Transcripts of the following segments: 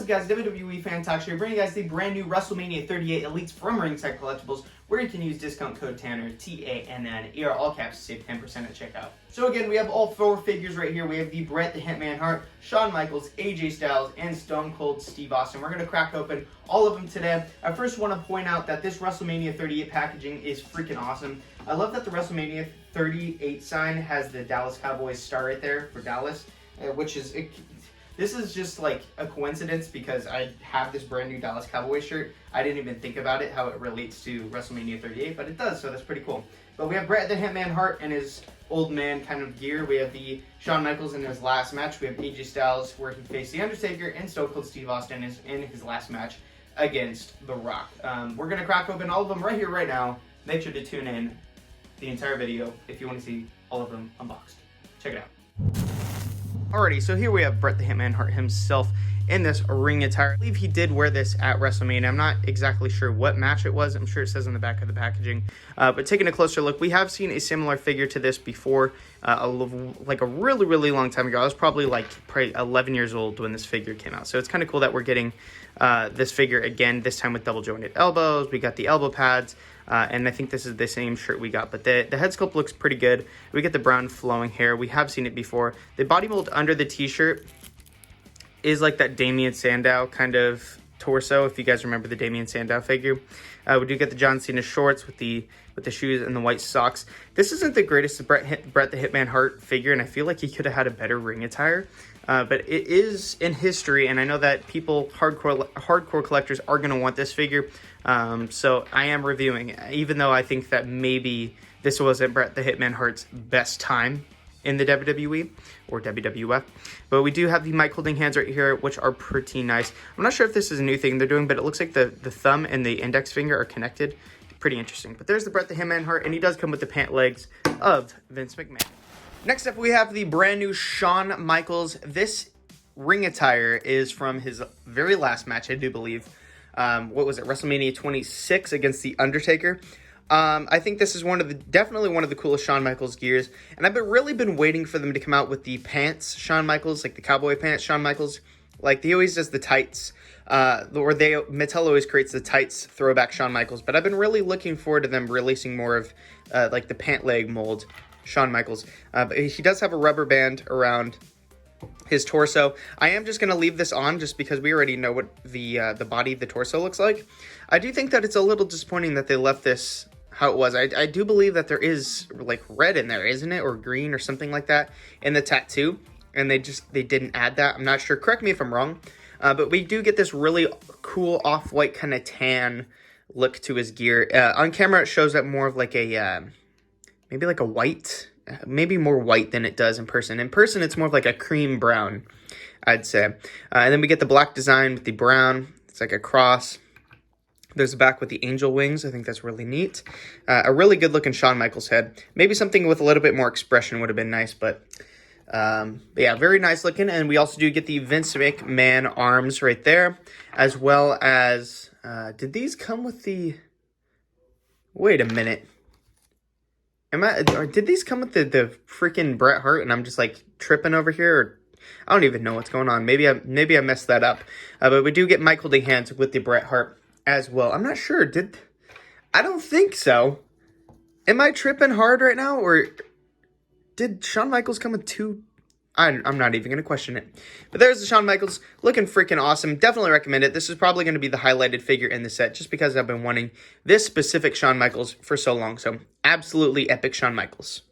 guys, WWE fan talk show, bringing you guys the brand new WrestleMania 38 Elites from Ringside Collectibles, where you can use discount code Tanner, TANNER, all caps, to save 10% at checkout. So again, we have all 4 figures right here. We have the Bret the Hitman Hart, Shawn Michaels, AJ Styles, and Stone Cold Steve Austin. We're going to crack open all of them today. I first want to point out that this WrestleMania 38 packaging is freaking awesome. I love that the WrestleMania 38 sign has the Dallas Cowboys star right there for Dallas, which is... This is just like a coincidence because I have this brand new Dallas Cowboys shirt. I didn't even think about it, how it relates to WrestleMania 38, but it does, so that's pretty cool. But we have Bret the Hitman Hart in his old man kind of gear. We have the Shawn Michaels in his last match. We have AJ Styles where he faced The Undertaker, and Stone Cold Steve Austin is in his last match against The Rock. We're going to crack open all of them right here, right now. Make sure to tune in the entire video if you want to see all of them unboxed. Check it out. Alrighty, so here we have Bret the Hitman Hart himself in this ring attire. I believe he did wear this at WrestleMania. I'm not exactly sure what match it was. I'm sure it says on the back of the packaging. But taking a closer look, we have seen a similar figure to this before, like a really, really long time ago. I was probably 11 years old when this figure came out. So it's kind of cool that we're getting this figure again, this time with double jointed elbows. We got the elbow pads. And I think this is the same shirt we got, but the head sculpt looks pretty good. We get the brown flowing hair. We have seen it before. The body mold under the t-shirt is like that Damien Sandow kind of torso, if you guys remember the Damien Sandow figure. We do get the John Cena shorts with the shoes and the white socks. This isn't the greatest Bret the Hitman Hart figure, and I feel like he could have had a better ring attire. But it is in history, and I know that people, hardcore collectors, are going to want this figure. So I am reviewing it, even though I think that maybe this wasn't Bret the Hitman Hart's best time in the WWE or WWF. But we do have the mic holding hands right here, which are pretty nice. I'm not sure if this is a new thing they're doing, but it looks like the thumb and the index finger are connected. Pretty interesting. But there's the Bret the Hitman Hart, and he does come with the pant legs of Vince McMahon. Next up, we have the brand new Shawn Michaels. This ring attire is from his very last match, I do believe. What was it? WrestleMania 26 against The Undertaker. I think this is definitely one of the coolest Shawn Michaels gears. And I've really been waiting for them to come out with the pants Shawn Michaels, like the cowboy pants Shawn Michaels. Like, he always does the tights. Mattel always creates the tights throwback Shawn Michaels. But I've been really looking forward to them releasing more of, like, the pant leg mold Shawn Michaels. But he does have a rubber band around his torso. I am just going to leave this on just because we already know what the body of the torso looks like. I do think that it's a little disappointing that they left this how it was. I do believe that there is like red in there, isn't it? Or green or something like that in the tattoo. And they didn't add that. I'm not sure. Correct me if I'm wrong. But we do get this really cool off-white kind of tan look to his gear. On camera, it shows up more of like a, maybe like a white, maybe more white than it does in person. In person, it's more of like a cream brown, I'd say. And then we get the black design with the brown. It's like a cross. There's the back with the angel wings. I think that's really neat. A really good looking Shawn Michaels head. Maybe something with a little bit more expression would have been nice, but yeah, very nice looking. And we also do get the Vince McMahon arms right there, as well as, did these come with the, wait a minute. Did these come with the freaking Bret Hart and I'm just like tripping over here? Or, I don't even know what's going on. Maybe I messed that up. But we do get mic holding hands with the Bret Hart as well. I'm not sure. I don't think so. Am I tripping hard right now? Or did Shawn Michaels come with two? I'm not even going to question it. But there's the Shawn Michaels. Looking freaking awesome. Definitely recommend it. This is probably going to be the highlighted figure in the set just because I've been wanting this specific Shawn Michaels for so long. So absolutely epic Shawn Michaels.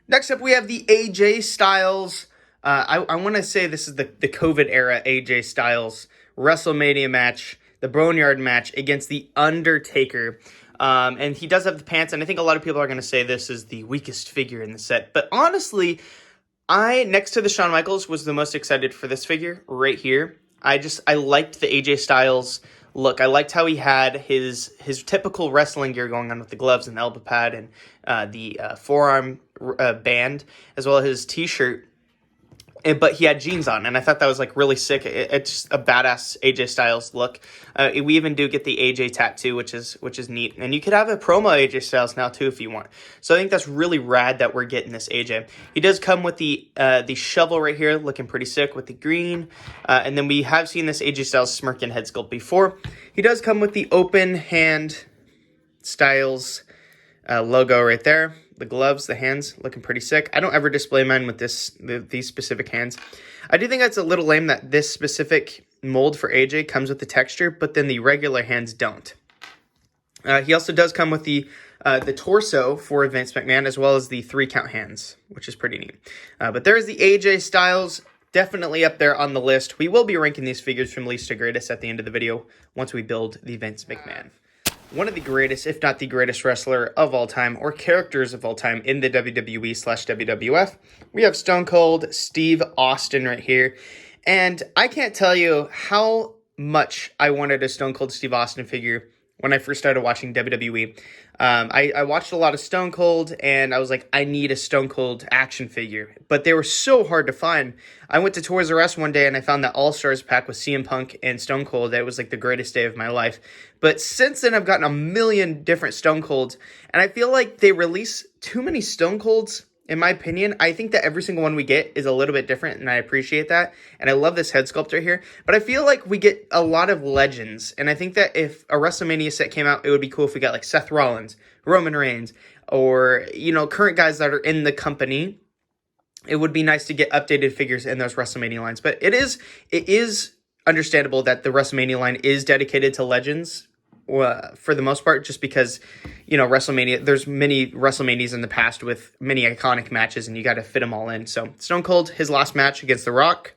Next up, we have the AJ Styles. I want to say this is the COVID era AJ Styles WrestleMania match. The Boneyard match against The Undertaker. And he does have the pants, and I think a lot of people are going to say this is the weakest figure in the set. But honestly, next to the Shawn Michaels, was the most excited for this figure right here. I liked the AJ Styles look. I liked how he had his typical wrestling gear going on with the gloves and the elbow pad and the forearm band, as well as his t-shirt. but he had jeans on, and I thought that was like really sick. It's just a badass AJ Styles look. We even do get the AJ tattoo, which is neat, and you could have a promo AJ Styles now too if you want. So I think that's really rad that we're getting this AJ. He does come with the shovel right here, looking pretty sick with the green, and then we have seen this AJ Styles smirking head sculpt before. He does come with the open hand Styles logo right there. The gloves, the hands, looking pretty sick. I don't ever display mine with these specific hands. I do think that's a little lame that this specific mold for AJ comes with the texture, but then the regular hands don't. He also does come with the torso for Vince McMahon, as well as the 3-count hands, which is pretty neat. But there's the AJ Styles, definitely up there on the list. We will be ranking these figures from least to greatest at the end of the video once we build the Vince McMahon. One of the greatest, if not the greatest wrestler of all time, or characters of all time in the WWE/WWF, we have Stone Cold Steve Austin right here. And I can't tell you how much I wanted a Stone Cold Steve Austin figure when I first started watching WWE. I watched a lot of Stone Cold, and I was like, I need a Stone Cold action figure. But they were so hard to find. I went to Toys R Us one day, and I found that All-Stars pack with CM Punk and Stone Cold. That was like the greatest day of my life. But since then, I've gotten a million different Stone Colds, and I feel like they release too many Stone Colds. In my opinion, I think that every single one we get is a little bit different, and I appreciate that. And I love this head sculpt right here. But I feel like we get a lot of legends. And I think that if a WrestleMania set came out, it would be cool if we got like Seth Rollins, Roman Reigns, or, you know, current guys that are in the company. It would be nice to get updated figures in those WrestleMania lines. But it is understandable that the WrestleMania line is dedicated to legends. For the most part, just because, you know, WrestleMania, there's many WrestleManias in the past with many iconic matches, and you got to fit them all in. So Stone Cold, his last match against The Rock,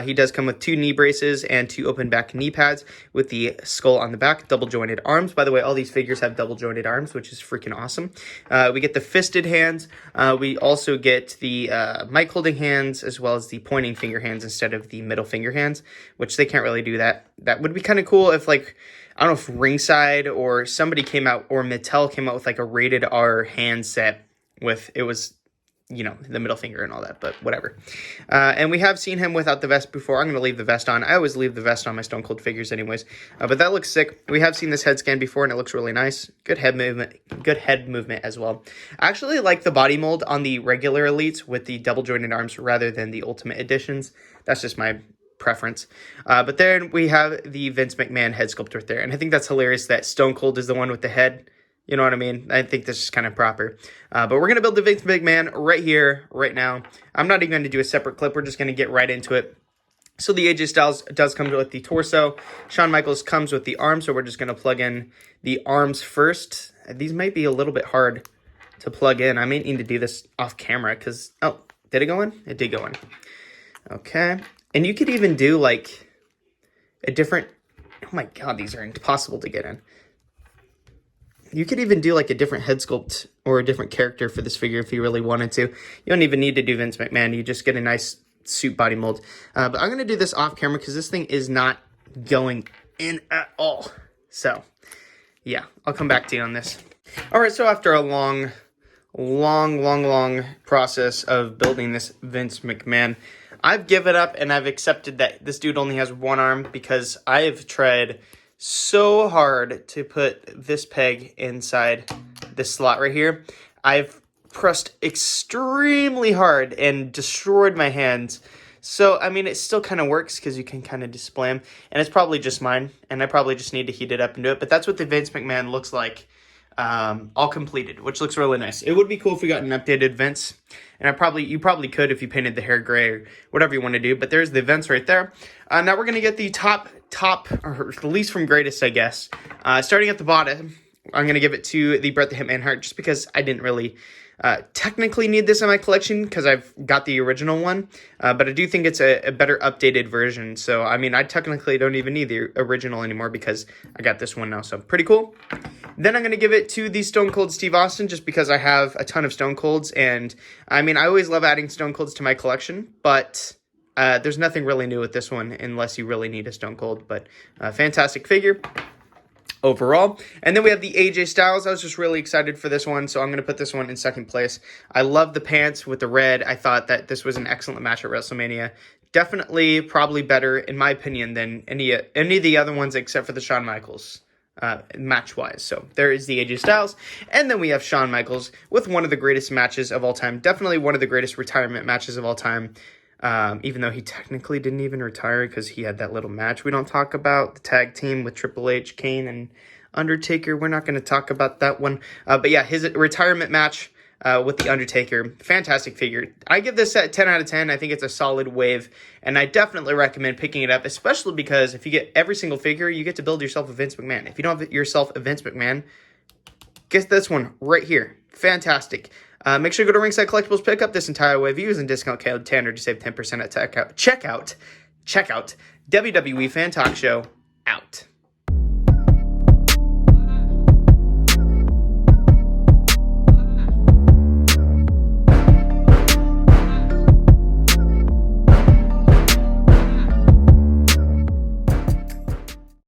he does come with 2 knee braces and 2 open back knee pads with the skull on the back, double jointed arms. By the way, all these figures have double jointed arms, which is freaking awesome. We get the fisted hands. We also get the mic holding hands, as well as the pointing finger hands instead of the middle finger hands, which they can't really do that. That would be kind of cool if, like, I don't know if Ringside or somebody came out, or Mattel came out with like a rated R hand set with, it was, you know, the middle finger and all that, but whatever. And we have seen him without the vest before. I'm going to leave the vest on. I always leave the vest on my Stone Cold figures anyways, but that looks sick. We have seen this head scan before, and it looks really nice. Good head movement as well. I actually like the body mold on the regular Elites with the double jointed arms rather than the Ultimate Editions. That's just my preference. But then we have the Vince McMahon head sculpt right there. And I think that's hilarious that Stone Cold is the one with the head. You know what I mean? I think this is kind of proper. But we're going to build the Vince McMahon right here, right now. I'm not even going to do a separate clip. We're just going to get right into it. So the AJ Styles does come with the torso. Shawn Michaels comes with the arms. So we're just going to plug in the arms first. These might be a little bit hard to plug in. I may need to do this off camera because, oh, did it go in? It did go in. Okay. And you could even do, like, a different... Oh, my God, these are impossible to get in. You could even do, like, a different head sculpt or a different character for this figure if you really wanted to. You don't even need to do Vince McMahon. You just get a nice suit body mold. But I'm going to do this off camera because this thing is not going in at all. So, yeah, I'll come back to you on this. All right, so after a long process of building this Vince McMahon, I've given up and I've accepted that this dude only has one arm because I've tried so hard to put this peg inside this slot right here. I've pressed extremely hard and destroyed my hands. So, I mean, it still kind of works because you can kind of display them. And it's probably just mine, and I probably just need to heat it up and do it. But that's what the Vince McMahon looks like, all completed, which looks really nice. It would be cool if we got an updated Vince. And you probably could if you painted the hair gray or whatever you want to do. But there's the Vince right there. Now we're going to get the top, or the least from greatest, I guess. Starting at the bottom, I'm going to give it to the Bret the Hitman Hart just because I didn't really technically need this in my collection because I've got the original one. But I do think it's a better updated version. So, I mean, I technically don't even need the original anymore because I got this one now. So, pretty cool. Then I'm going to give it to the Stone Cold Steve Austin just because I have a ton of Stone Colds. And, I mean, I always love adding Stone Colds to my collection. But there's nothing really new with this one unless you really need a Stone Cold. But fantastic figure. overall. And then we have the AJ Styles. I was just really excited for this one, so I'm going to put this one in second place. I love the pants with the red. I thought that this was an excellent match at WrestleMania. Definitely, probably better, in my opinion, than any of the other ones except for the Shawn Michaels match-wise. So there is the AJ Styles. And then we have Shawn Michaels with one of the greatest matches of all time. Definitely one of the greatest retirement matches of all time. Even though he technically didn't even retire because he had that little match we don't talk about, the tag team with Triple H, Kane, and Undertaker. We're not going to talk about that one. But yeah, his retirement match with the Undertaker, fantastic figure. I give this at 10 out of 10. I think it's a solid wave, and I definitely recommend picking it up, especially because if you get every single figure, you get to build yourself a Vince McMahon. If you don't have yourself a Vince McMahon, get this one right here. Fantastic. Make sure to go to Ringside Collectibles, pick up this entire wave using discount code Tanner to save 10% at checkout. Checkout. WWE Fan Talk Show out.